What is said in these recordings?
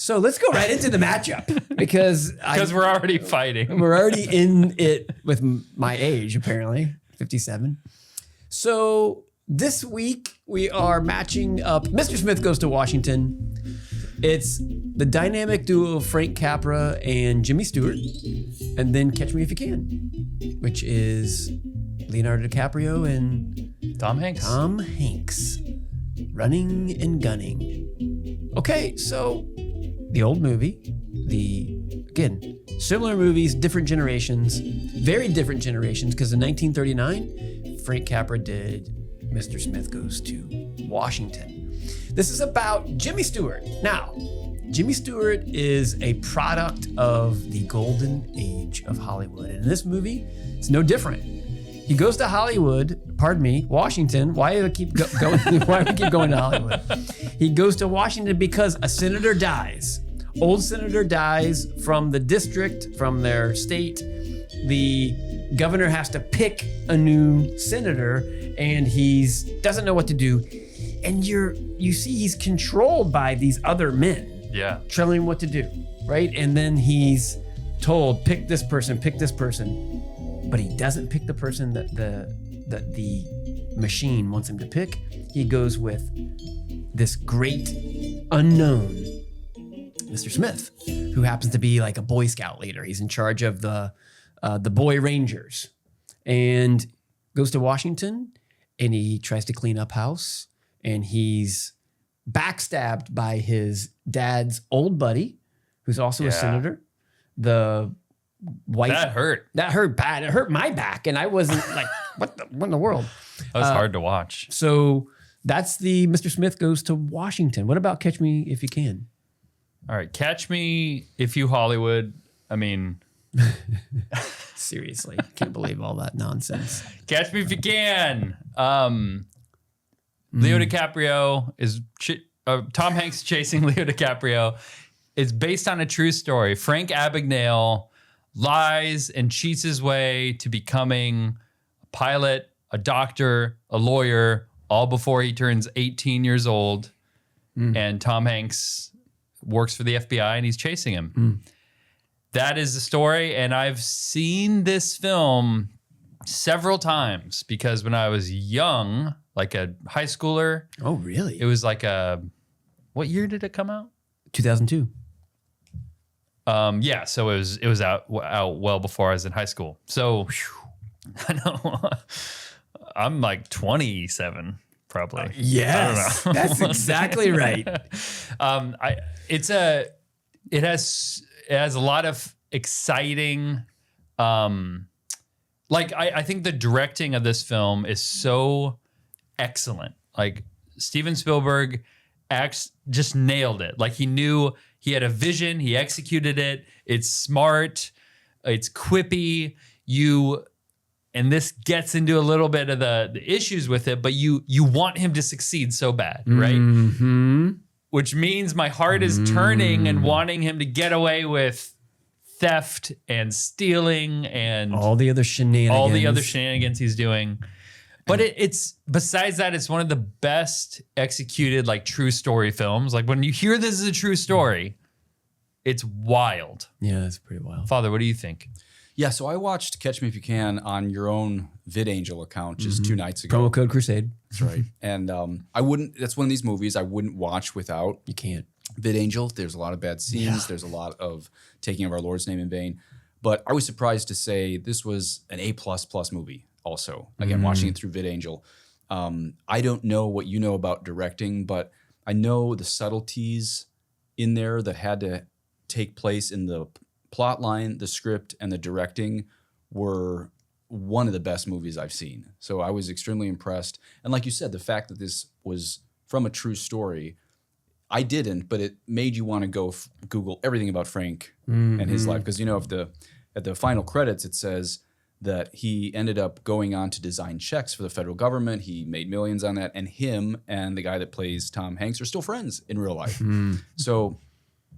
So let's go right into the matchup because we're already fighting. We're already in it with my age, apparently, 57. So this week we are matching up Mr. Smith Goes to Washington. It's the dynamic duo of Frank Capra and Jimmy Stewart, and then Catch Me If You Can, which is Leonardo DiCaprio and Tom Hanks. Running and gunning. Okay, so the old movie, again, similar movies, different generations, very different generations, because in 1939, Frank Capra did Mr. Smith Goes to Washington. This is about Jimmy Stewart. Now, Jimmy Stewart is a product of the golden age of Hollywood. And in this movie, it's no different. He goes to Washington. Why do I keep going? Why do we keep going to Hollywood? He goes to Washington because a senator dies. Old senator dies from the district, from their state. The governor has to pick a new senator, and doesn't know what to do. And you see he's controlled by these other men. Yeah. Telling him what to do, right? And then he's told, pick this person. But he doesn't pick the person that the machine wants him to pick. He goes with this great unknown Mr. Smith, who happens to be like a Boy Scout leader. He's in charge of the Boy Rangers, and goes to Washington, and he tries to clean up house, and he's backstabbed by his dad's old buddy, who's also a senator. The white that hurt bad. It hurt my back, and I wasn't like, what in the world? That was hard to watch. So that's the Mr. Smith Goes to Washington. What about Catch Me If You Can? All right, Catch Me If You Hollywood. I mean, seriously, can't believe all that nonsense. Catch Me If You Can. Leo DiCaprio is Tom Hanks chasing Leo DiCaprio. It's based on a true story. Frank Abagnale lies and cheats his way to becoming a pilot, a doctor, a lawyer, all before he turns 18 years old. And Tom Hanks works for the FBI and he's chasing him. That is the story. And I've seen this film several times because when I was young, like a high schooler. Oh, really? It was like what year did it come out? 2002. Yeah, so it was out well before I was in high school. So I know I'm like 27 probably. Yes, I don't know. That's exactly right. It has a lot of exciting. I think the directing of this film is so excellent. Like Steven Spielberg just nailed it. Like he knew. He had a vision. He executed it. It's smart. It's quippy. And this gets into a little bit of the issues with it, but you want him to succeed so bad, right? Mm-hmm. Which means my heart is turning and wanting him to get away with theft and stealing and all the other shenanigans he's doing. But it's besides that, it's one of the best executed like true story films. Like when you hear this is a true story, it's wild. Yeah, it's pretty wild. Father, what do you think? Yeah, so I watched Catch Me If You Can on your own VidAngel account just 2 nights ago. Promo code Crusade. That's right. And that's one of these movies I wouldn't watch without. You can't. VidAngel. There's a lot of bad scenes. Yeah. There's a lot of taking of our Lord's name in vain. But I was surprised to say this was an A++ movie also. Again, watching it through VidAngel. I don't know what you know about directing, but I know the subtleties in there that had to take place in the plot line, the script, and the directing were one of the best movies I've seen. So I was extremely impressed. And like you said, the fact that this was from a true story, I didn't, but it made you want to go Google everything about Frank and his life. Because, at the final credits, it says that he ended up going on to design checks for the federal government. He made millions on that. And him and the guy that plays Tom Hanks are still friends in real life. So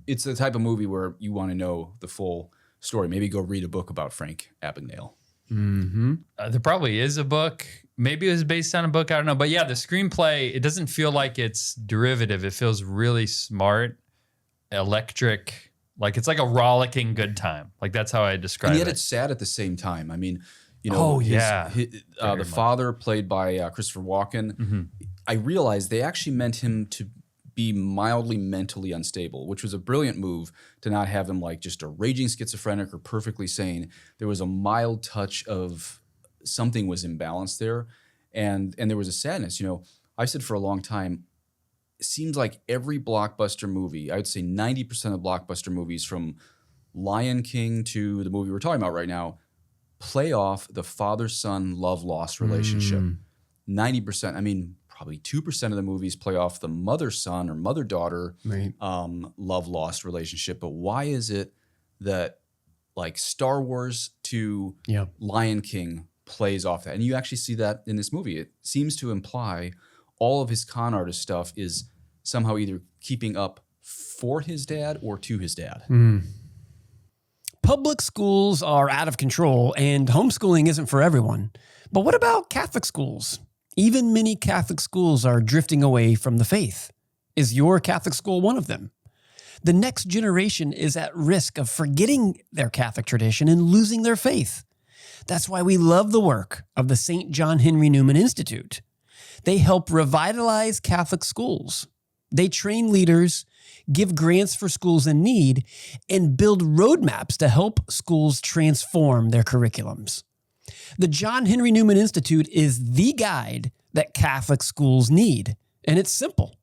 it's the type of movie where you want to know the full story. Maybe go read a book about Frank Abagnale. There probably is a book. Maybe it was based on a book. I don't know. But yeah, the screenplay, it doesn't feel like it's derivative. It feels really smart. electric, like it's like a rollicking good time. Like that's how I describe And yet it. it's sad at the same time. I mean, you know, Oh, yeah. the father played by Christopher Walken. I realized they actually meant him to be mildly mentally unstable, which was a brilliant move to not have him like just a raging schizophrenic or perfectly sane. There was a mild touch of something was imbalanced there. And there was a sadness. You know, I've said for a long time, it seems like every blockbuster movie, I would say 90% of blockbuster movies from Lion King to the movie we're talking about right now, play off the father-son love-lost relationship. 90%, I mean, probably 2% of the movies play off the mother-son or mother-daughter love-lost relationship. But why is it that like Star Wars to Lion King plays off that? And you actually see that in this movie. It seems to imply all of his con artist stuff is somehow either keeping up for his dad or to his dad. Public schools are out of control and homeschooling isn't for everyone. But what about Catholic schools? Even many Catholic schools are drifting away from the faith. Is your Catholic school one of them? The next generation is at risk of forgetting their Catholic tradition and losing their faith. That's why we love the work of the St. John Henry Newman Institute. They help revitalize Catholic schools. They train leaders, give grants for schools in need, and build roadmaps to help schools transform their curriculums. The John Henry Newman Institute is the guide that Catholic schools need, and it's simple.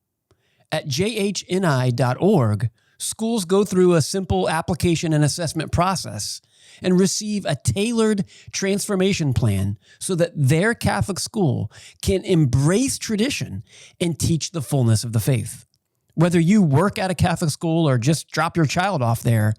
At jhni.org, schools go through a simple application and assessment process and receive a tailored transformation plan so that their Catholic school can embrace tradition and teach the fullness of the faith. Whether you work at a Catholic school or just drop your child off there,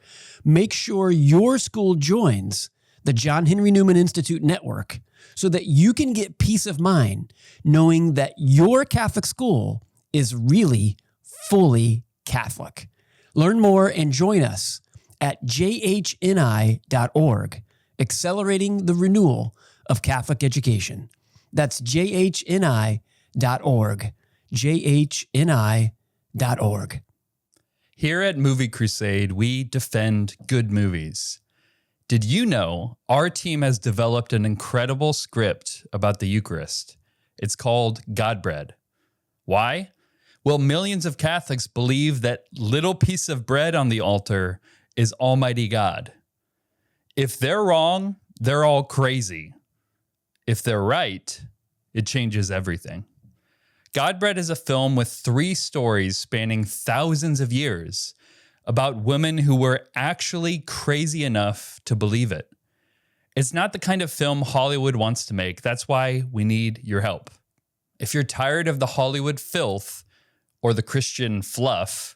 make sure your school joins the John Henry Newman Institute network so that you can get peace of mind knowing that your Catholic school is really fully Catholic. Learn more and join us at jhni.org, accelerating the renewal of Catholic education. That's jhni.org, jhni.org. Here at Movie Crusade, we defend good movies. Did you know our team has developed an incredible script about the Eucharist? It's called God Bread. Why? Well, millions of Catholics believe that little piece of bread on the altar is Almighty God. If they're wrong, they're all crazy. If they're right, it changes everything. God Bread is a film with 3 stories spanning thousands of years about women who were actually crazy enough to believe it. It's not the kind of film Hollywood wants to make. That's why we need your help. If you're tired of the Hollywood filth or the Christian fluff,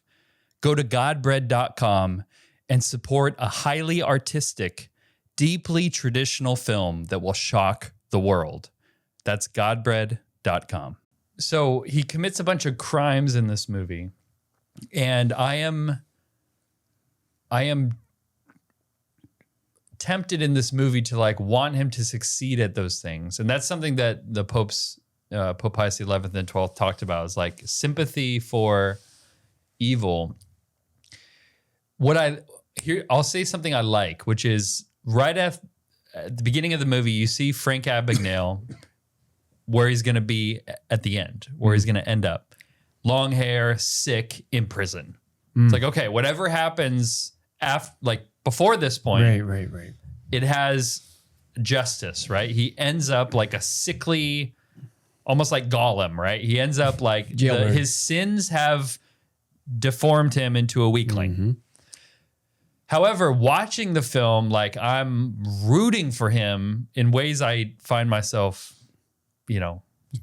go to godbread.com and support a highly artistic, deeply traditional film that will shock the world. That's godbread.com. So he commits a bunch of crimes in this movie, and I am tempted in this movie to like want him to succeed at those things. And that's something that the popes, Pope Pius XI and XII talked about, is like sympathy for evil. I'll say something I like, which is right at the beginning of the movie, you see Frank Abagnale where he's going to be at the end, where he's going to end up. Long hair, sick, in prison. It's like, okay, whatever happens before this point, Right. it has justice, right? He ends up like a sickly, almost like Gollum, right? He ends up like his sins have deformed him into a weakling. However, watching the film, like I'm rooting for him in ways I find myself,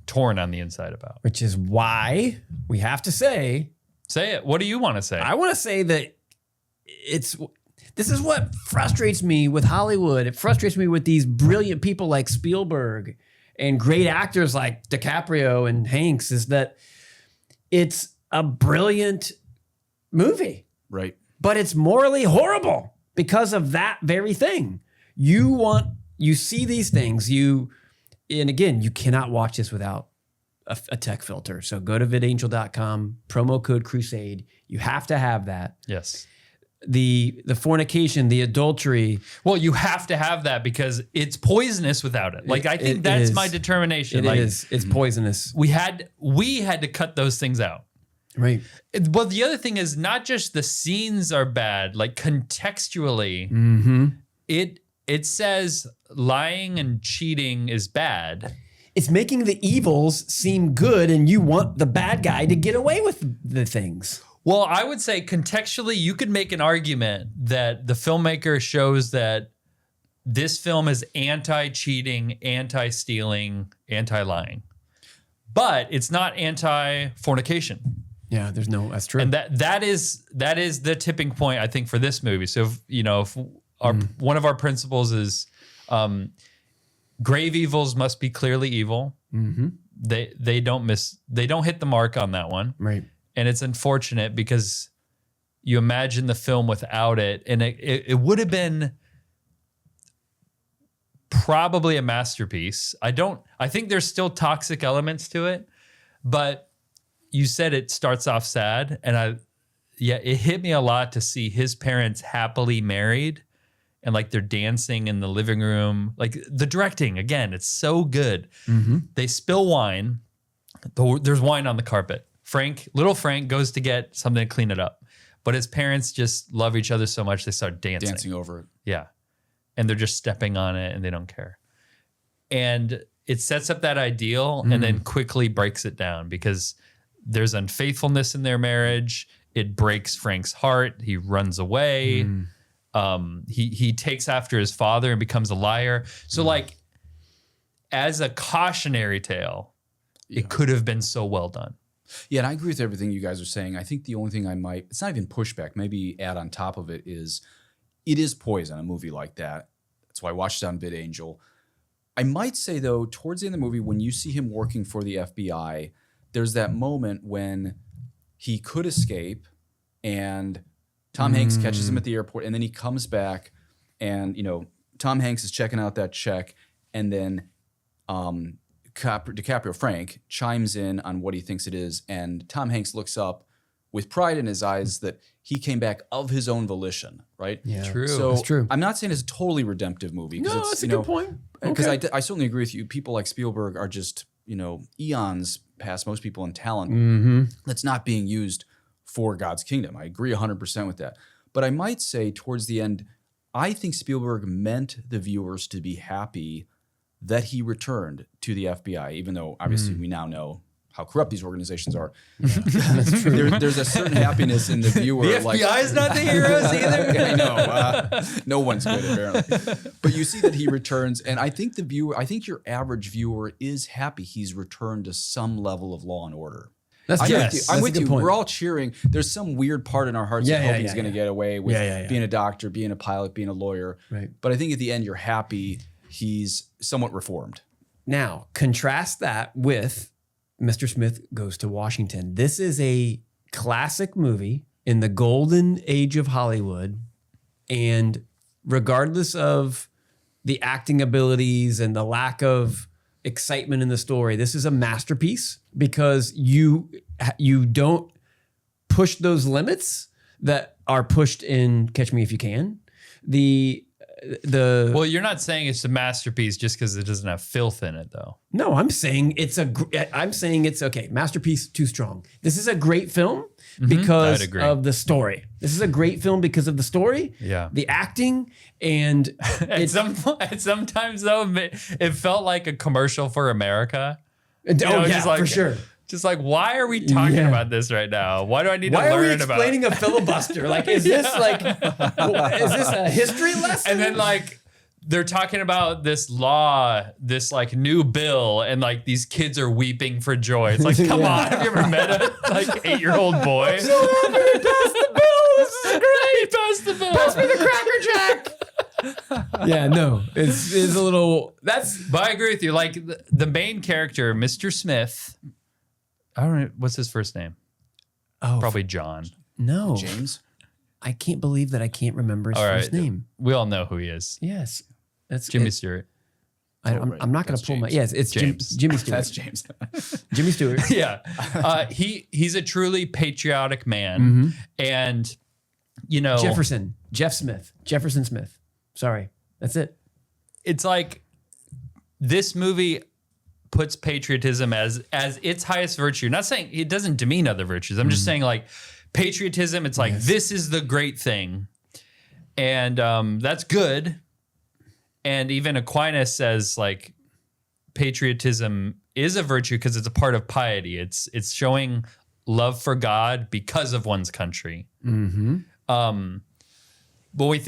torn on the inside about. Which is why we have to say it. What do you want to say? I want to say that this is what frustrates me with Hollywood. It frustrates me with these brilliant people like Spielberg and great actors like DiCaprio and Hanks, is that it's a brilliant movie. Right. But it's morally horrible because of that very thing. You see these things, and again, you cannot watch this without a tech filter. So go to vidangel.com, promo code Crusade. You have to have that. Yes. The fornication, the adultery. Well, you have to have that because it's poisonous without it. Like I think that's my determination. It's poisonous. We had to cut those things out. Right. Well, the other thing is not just the scenes are bad, like contextually, it says lying and cheating is bad. It's making the evils seem good, and you want the bad guy to get away with the things. Well, I would say contextually, you could make an argument that the filmmaker shows that this film is anti-cheating, anti-stealing, anti-lying, but it's not anti-fornication. Yeah, that's true. And that is the tipping point, I think, for this movie. So, if one of our principles is grave evils must be clearly evil. Mm-hmm. They don't hit the mark on that one. Right. And it's unfortunate because you imagine the film without it, and it would have been probably a masterpiece. I think there's still toxic elements to it, but you said it starts off sad, and it hit me a lot to see his parents happily married and like they're dancing in the living room. Like the directing, again, it's so good. Mm-hmm. They spill wine. There's wine on the carpet. Little Frank goes to get something to clean it up, but his parents just love each other so much they start dancing over it. Yeah. And they're just stepping on it and they don't care. And it sets up that ideal and then quickly breaks it down because there's unfaithfulness in their marriage. It breaks Frank's heart. He runs away. He takes after his father and becomes a liar. So like as a cautionary tale, it could have been so well done. Yeah, and I agree with everything you guys are saying. I think the only thing it's not even pushback, maybe add on top of it is poison, a movie like that. That's why I watched it on VidAngel. I might say, though, towards the end of the movie, when you see him working for the FBI, there's that moment when he could escape and Tom Hanks catches him at the airport, and then he comes back and, Tom Hanks is checking out that check, and then DiCaprio, Frank, chimes in on what he thinks it is, and Tom Hanks looks up with pride in his eyes that he came back of his own volition, right? Yeah, true. So that's true. I'm not saying it's a totally redemptive movie. No, it's, that's a good point. Because Okay. I certainly agree with you. People like Spielberg are just, eons past most people in talent. That's not being used for God's kingdom. I agree 100% with that. But I might say towards the end, I think Spielberg meant the viewers to be happy that he returned to the FBI, even though obviously we now know how corrupt these organizations are. That's true. There's a certain happiness in the viewer. The FBI is not the heroes either. I know. No one's good, apparently. But you see that he returns, and I think your average viewer is happy he's returned to some level of law and order. I'm with you. We're all cheering. There's some weird part in our hearts that hope he's going to get away with being a doctor, being a pilot, being a lawyer. Right. But I think at the end, you're happy he's somewhat reformed. Now, contrast that with Mr. Smith Goes to Washington. This is a classic movie in the golden age of Hollywood. And regardless of the acting abilities and the lack of excitement in the story, this is a masterpiece because you don't push those limits that are pushed in Catch Me If You Can. Well, you're not saying it's a masterpiece just because it doesn't have filth in it, though. No, I'm saying it's okay. Masterpiece, too strong. This is a great film because of the story. This is a great film because of the story, the acting, and sometimes though it felt like a commercial for America. For sure. Just like, why are we talking about this right now? Why do I need to learn about it? Why are we explaining a filibuster? Like, is this a history lesson? And then like they're talking about this law, this like new bill, and like these kids are weeping for joy. It's like, come on, have you ever met a like 8-year-old boy? I'm so happy he passed the bill. This is great. He passed the bill. Pass me the Cracker Jack. Yeah, no, it's a little. But I agree with you. Like the main character, Mr. Smith. I don't know. What's his first name? Oh, probably John. No. James? I can't believe that I can't remember his first name. We all know who he is. Yes. That's Jimmy Stewart. I'm not going to pull my. Yes, it's James. Jimmy Stewart. That's James. Jimmy Stewart. Yeah. He's a truly patriotic man. And, Jefferson Smith. Sorry. That's it. It's like this movie puts patriotism as its highest virtue. Not saying it doesn't demean other virtues. I'm just saying like patriotism, it's like, this is the great thing. And that's good. And even Aquinas says like patriotism is a virtue because it's a part of piety. It's showing love for God because of one's country. But we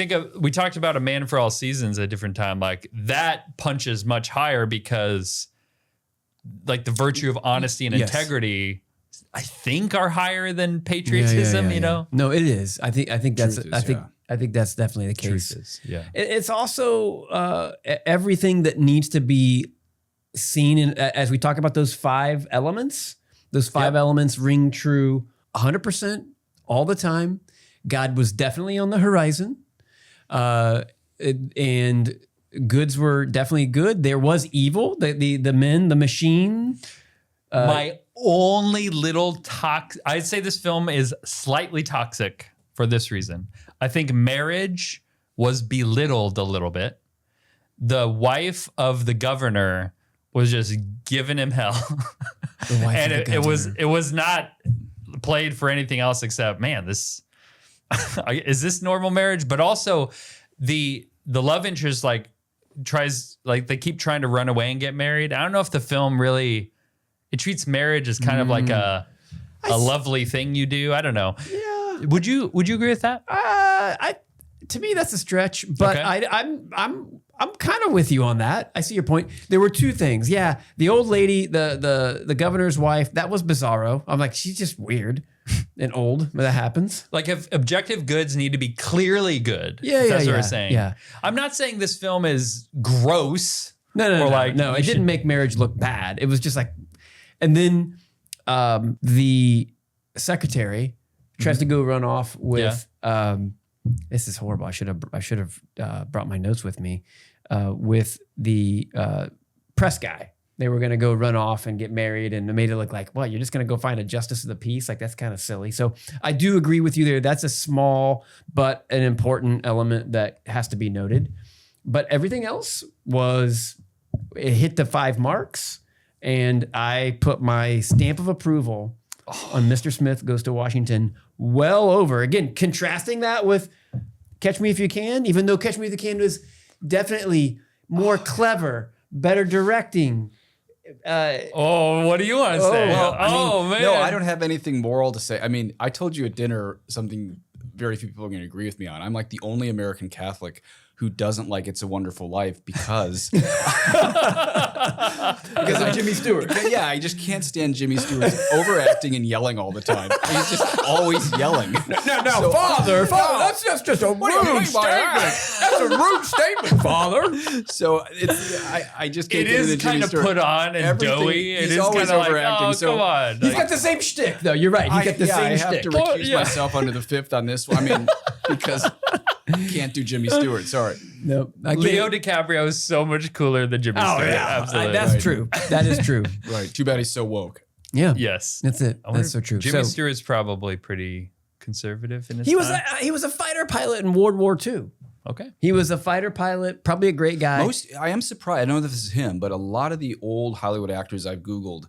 talked about A Man for All Seasons at a different time. Like that punches much higher because like the virtue of honesty and integrity, I think, are higher than patriotism. You know? No, it is. I think that's. I think that's definitely the case. Truth is, yeah. It's also everything that needs to be seen in, as we talk about those 5 elements. Those 5 elements ring true 100% all the time. God was definitely on the horizon, and goods were definitely good. There was evil, the men, the machine. My only little I'd say this film is slightly toxic for this reason. I think marriage was belittled a little bit. The wife of the governor was just giving him hell. And it was not played for anything else except, man, this is this normal marriage? But also the love interest they keep trying to run away and get married. I don't know if the film really it treats marriage as kind of like a lovely thing you do. I don't know. Yeah. Would you agree with that? To me that's a stretch, but Okay. I'm kind of with you on that. I see your point. There were 2 things. Yeah, the old lady, the governor's wife, that was bizarro. I'm like, she's just weird and old, but that happens. Like if objective goods need to be clearly good. Yeah, that's what yeah, we're saying. yeah. I'm not saying this film is gross. No. It didn't make marriage look bad. It was just like, and then the secretary tries to go run off with. This is horrible. I should have brought my notes with me. With the press guy, they were going to go run off and get married, and it made it look like, well, you're just going to go find a justice of the peace. Like that's kind of silly. So I do agree with you there. That's a small but an important element that has to be noted. But everything else it hit the 5 marks, and I put my stamp of approval on Mr. Smith Goes to Washington. Well over. Again, contrasting that with Catch Me If You Can, even though Catch Me If You Can was definitely more clever, better directing. What do you want to say? Well, man. No, I don't have anything moral to say. I mean, I told you at dinner something very few people are going to agree with me on. I'm like the only American Catholic who doesn't like It's a Wonderful Life because Because of Jimmy Stewart. Yeah, I just can't stand Jimmy Stewart's overacting and yelling all the time. He's just always yelling. No, Father, that's just a rude statement. That's a rude statement, Father. So I just can't It get into is kind Jimmy of Stewart. put on and Everything- doughy. It he's is always kind of like, overacting, oh, so- come on. He's got the same shtick, though. You're right. He's got the same I shtick. have to recuse myself under the 5th on this one. I mean, because I can't do Jimmy Stewart. Sorry. No, Leo DiCaprio is so much cooler than Jimmy Stewart. Absolutely. That's true. That is true. Right. Too bad he's so woke. Yeah. Yes. That's it. That's so true. Jimmy So, Stewart's probably pretty conservative in his he was time. he was a fighter pilot in World War II. Okay. He was a fighter pilot, probably a great guy. I am surprised. I know this is him, but a lot of the old Hollywood actors I've Googled,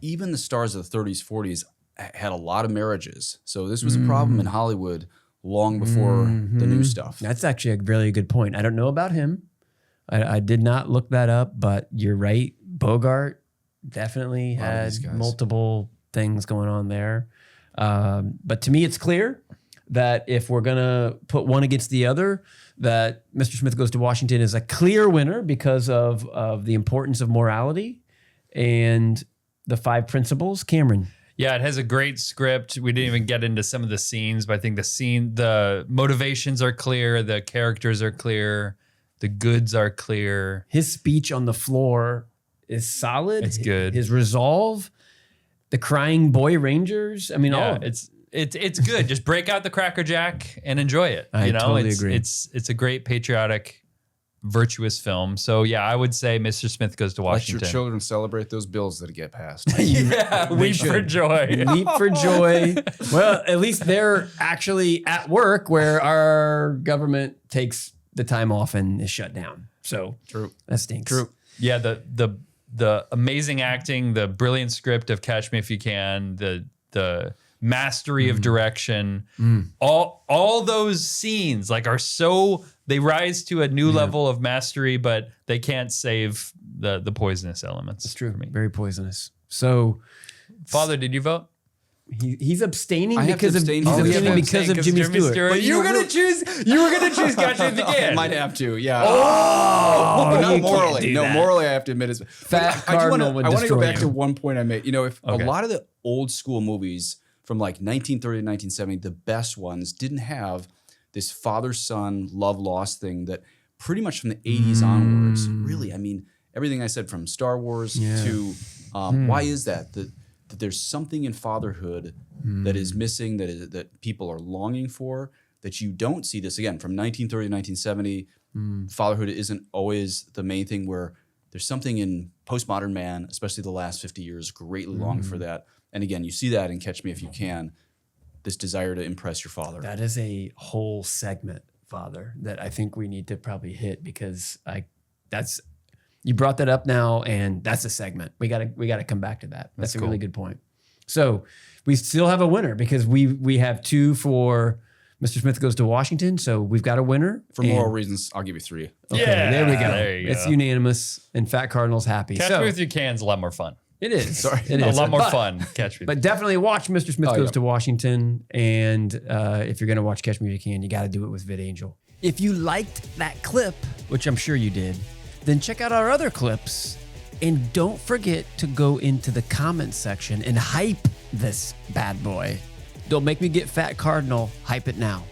even the stars of the 30s, 40s, had a lot of marriages. So this was a problem in Hollywood long before the new stuff. That's actually a really good point. I don't know about him. I did not look that up, but you're right. Bogart definitely had these guys. multiple things going on there. But to me, it's clear that if we're going to put one against the other, that Mr. Smith Goes to Washington is a clear winner because of the importance of morality and the 5 principles. Cameron. Yeah, it has a great script. We didn't even get into some of the scenes, but I think the motivations are clear, the characters are clear, the goods are clear. His speech on the floor is solid. It's good. His resolve, the crying boy rangers. I mean, all Yeah, of it. it's good. Just break out the Cracker Jack and enjoy it. I totally it's agree. It's a great patriotic virtuous film. So yeah, I would say Mr. Smith Goes to Let Washington. your children celebrate those bills that get passed. Yeah, weep for joy. Leap for joy. Well, at least they're actually at work where our government takes the time off and is shut down. So True. that stinks. True. Yeah, the amazing acting, the brilliant script of Catch Me If You Can, the mastery of direction, all those scenes like are so, they rise to a new level of mastery, but they can't save the poisonous elements. It's true. for me. Very poisonous. So Father, did you vote? he's abstaining I have to because of abstain. he's Oh, yeah, abstaining I'm because of Jimmy Stewart. But You were gonna choose Catch Me If You I Can. might have to, yeah. Oh, But you not can't morally. do No, that. morally, I have to admit it's Fat I Cardinal would want to go destroy back you. to one point I made. You know, if Okay. a lot of the old school movies from like 1930 to 1970, the best ones didn't have this father-son love lost thing that pretty much from the 80s onwards, really, I mean, everything I said from Star Wars to why is that? That there's something in fatherhood that is missing, that people are longing for, that you don't see this again from 1930 to 1970. Fatherhood isn't always the main thing, where there's something in postmodern man, especially the last 50 years, greatly long for that. And again, you see that in Catch Me If You Can, this desire to impress your father. That is a whole segment, Father, that I think we need to probably hit because you brought that up now, and that's a segment. We gotta come back to that. That's a really good point. So we still have a winner because we have two for Mr. Smith Goes to Washington. So we've got a winner. For moral reasons, I'll give you 3. Okay, Yeah, there we go. there you It's go. unanimous, and Fat Cardinal's happy. Catch so Me If You Can is a lot more fun. it is. Sorry. It A is. lot more But- fun. Catch Me. But definitely watch Mr. Smith Goes yeah. to Washington. And if you're going to watch Catch Me If You Can, you got to do it with VidAngel. If you liked that clip, which I'm sure you did, then check out our other clips. And don't forget to go into the comments section and hype this bad boy. Don't make me get Fat Cardinal. Hype it now.